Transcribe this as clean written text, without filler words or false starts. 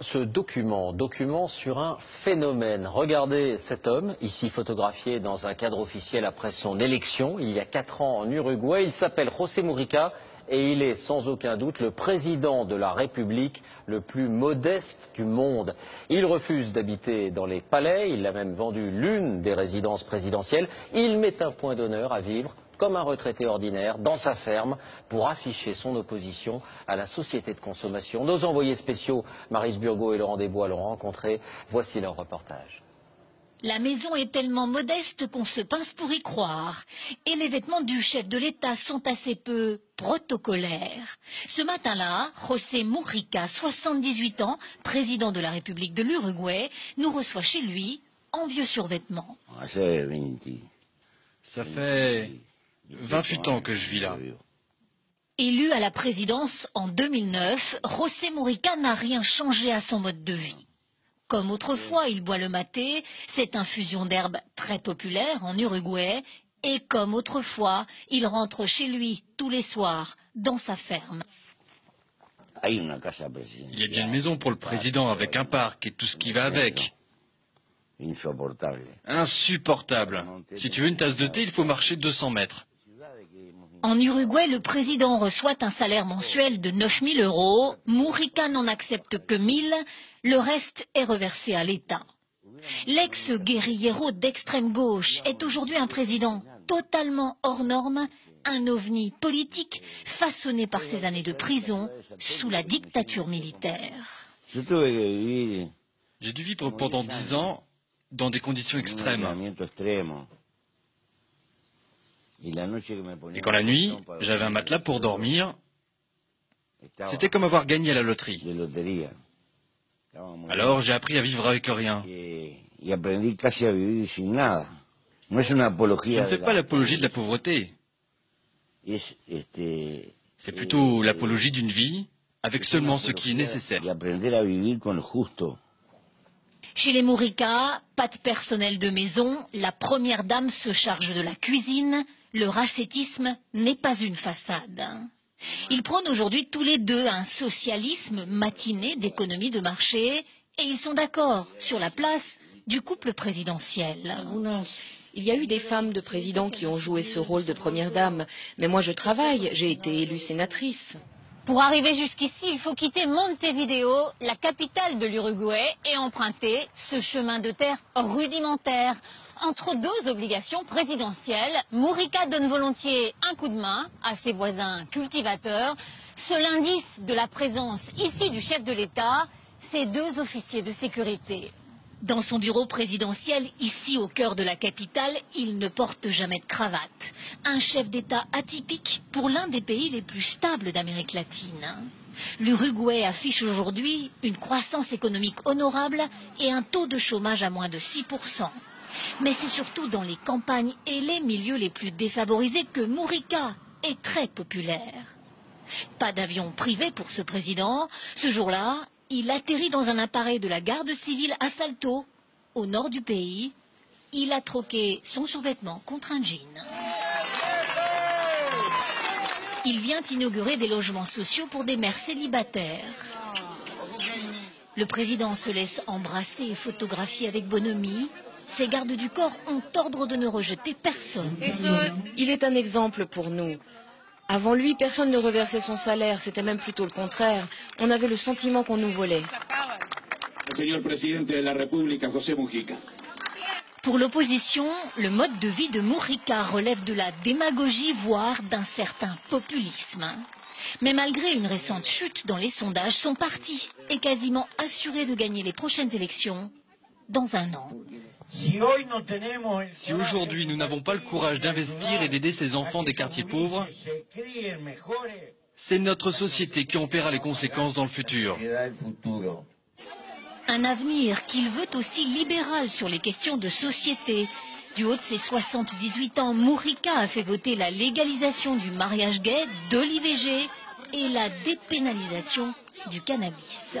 Ce document sur un phénomène. Regardez cet homme, ici photographié dans un cadre officiel après son élection, il y a 4 ans en Uruguay. Il s'appelle José Mujica et il est sans aucun doute le président de la République le plus modeste du monde. Il refuse d'habiter dans les palais, il a même vendu l'une des résidences présidentielles. Il met un point d'honneur à vivre comme un retraité ordinaire, dans sa ferme, pour afficher son opposition à la société de consommation. Nos envoyés spéciaux, Maryse Burgot et Laurent Desbois, l'ont rencontré. Voici leur reportage. La maison est tellement modeste qu'on se pince pour y croire. Et les vêtements du chef de l'État sont assez peu protocolaires. Ce matin-là, José Mujica, 78 ans, président de la République de l'Uruguay, nous reçoit chez lui en vieux survêtements. Ça fait 28 ans que je vis là. Élu à la présidence en 2009, José Mujica n'a rien changé à son mode de vie. Comme autrefois, il boit le maté, cette infusion d'herbe très populaire en Uruguay, et comme autrefois, il rentre chez lui tous les soirs, dans sa ferme. Il y a bien une maison pour le président avec un parc et tout ce qui va avec. Insupportable. Si tu veux une tasse de thé, il faut marcher 200 mètres. En Uruguay, le président reçoit un salaire mensuel de 9 000 €. Mujica n'en accepte que 1 000. Le reste est reversé à l'État. L'ex-guérillero d'extrême gauche est aujourd'hui un président totalement hors norme, un ovni politique façonné par ses années de prison sous la dictature militaire. J'ai dû vivre pendant 10 ans dans des conditions extrêmes. Et quand la nuit, j'avais un matelas pour dormir, c'était comme avoir gagné à la loterie. Alors j'ai appris à vivre avec rien. Je ne fais pas l'apologie de la pauvreté. C'est plutôt l'apologie d'une vie avec seulement ce qui est nécessaire. Chez les Mujica, pas de personnel de maison, la première dame se charge de la cuisine. Le racetisme n'est pas une façade. Ils prônent aujourd'hui tous les deux un socialisme matiné d'économie de marché et ils sont d'accord sur la place du couple présidentiel. Il y a eu des femmes de présidents qui ont joué ce rôle de première dame, mais moi je travaille, j'ai été élue sénatrice. Pour arriver jusqu'ici, il faut quitter Montevideo, la capitale de l'Uruguay, et emprunter ce chemin de terre rudimentaire. Entre deux obligations présidentielles, Mujica donne volontiers un coup de main à ses voisins cultivateurs. Seul indice de la présence ici du chef de l'État, ces 2 officiers de sécurité. Dans son bureau présidentiel, ici au cœur de la capitale, il ne porte jamais de cravate. Un chef d'État atypique pour l'un des pays les plus stables d'Amérique latine. L'Uruguay affiche aujourd'hui une croissance économique honorable et un taux de chômage à moins de 6%. Mais c'est surtout dans les campagnes et les milieux les plus défavorisés que Mujica est très populaire. Pas d'avion privé pour ce président. Ce jour-là, il atterrit dans un appareil de la garde civile à Salto, au nord du pays. Il a troqué son survêtement contre un jean. Il vient inaugurer des logements sociaux pour des mères célibataires. Le président se laisse embrasser et photographier avec bonhomie. Ses gardes du corps ont ordre de ne rejeter personne. Il est un exemple pour nous. Avant lui, personne ne reversait son salaire, c'était même plutôt le contraire. On avait le sentiment qu'on nous volait. Pour l'opposition, le mode de vie de Mujica relève de la démagogie, voire d'un certain populisme. Mais malgré une récente chute dans les sondages, son parti est quasiment assuré de gagner les prochaines élections dans un an. Si aujourd'hui nous n'avons pas le courage d'investir et d'aider ces enfants des quartiers pauvres, c'est notre société qui en paiera les conséquences dans le futur. Un avenir qu'il veut aussi libéral sur les questions de société. Du haut de ses 78 ans, Mujica a fait voter la légalisation du mariage gay, de l'IVG et la dépénalisation du cannabis.